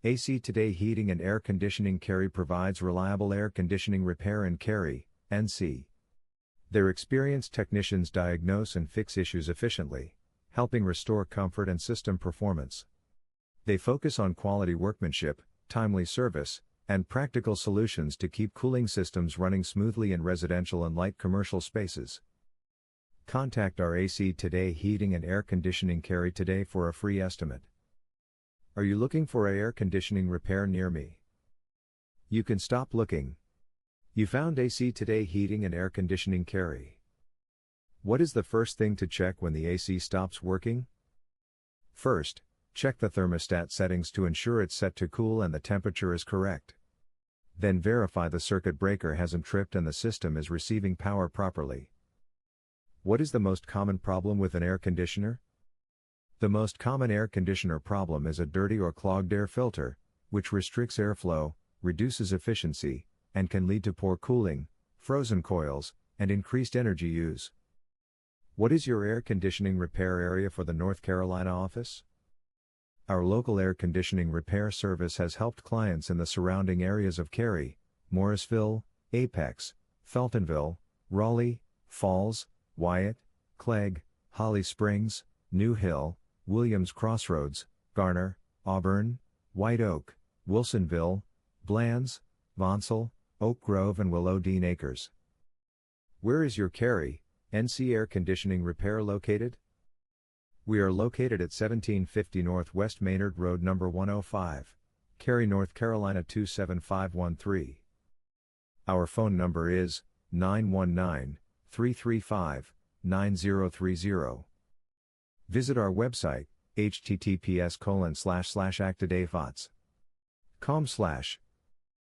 AC Today Heating and Air Conditioning Cary provides reliable air conditioning repair in Cary, NC. Their experienced technicians diagnose and fix issues efficiently, helping restore comfort and system performance. They focus on quality workmanship, timely service, and practical solutions to keep cooling systems running smoothly in residential and light commercial spaces. Contact our AC Today Heating and Air Conditioning Cary today for a free estimate. Are you looking for an air conditioning repair near me? You can stop looking. You found AC Today Heating and Air Conditioning Cary. What is the first thing to check when the AC stops working? First, check the thermostat settings to ensure it's set to cool and the temperature is correct. Then verify the circuit breaker hasn't tripped and the system is receiving power properly. What is the most common problem with an air conditioner? The most common air conditioner problem is a dirty or clogged air filter, which restricts airflow, reduces efficiency, and can lead to poor cooling, frozen coils, and increased energy use. What is your air conditioning repair area for the North Carolina office? Our local air conditioning repair service has helped clients in the surrounding areas of Cary, Morrisville, Apex, Feltonville, Raleigh, Falls, Wyatt, Clegg, Holly Springs, New Hill, Williams Crossroads, Garner, Auburn, White Oak, Wilsonville, Blands, Bonsal, Oak Grove and Willowdene Acres. Where is your Cary, NC air conditioning repair located? We are located at 1750 Northwest Maynard Road No. 105, Cary, North Carolina 27513. Our phone number is 919-335-9030. Visit our website, https://actidayfots.com/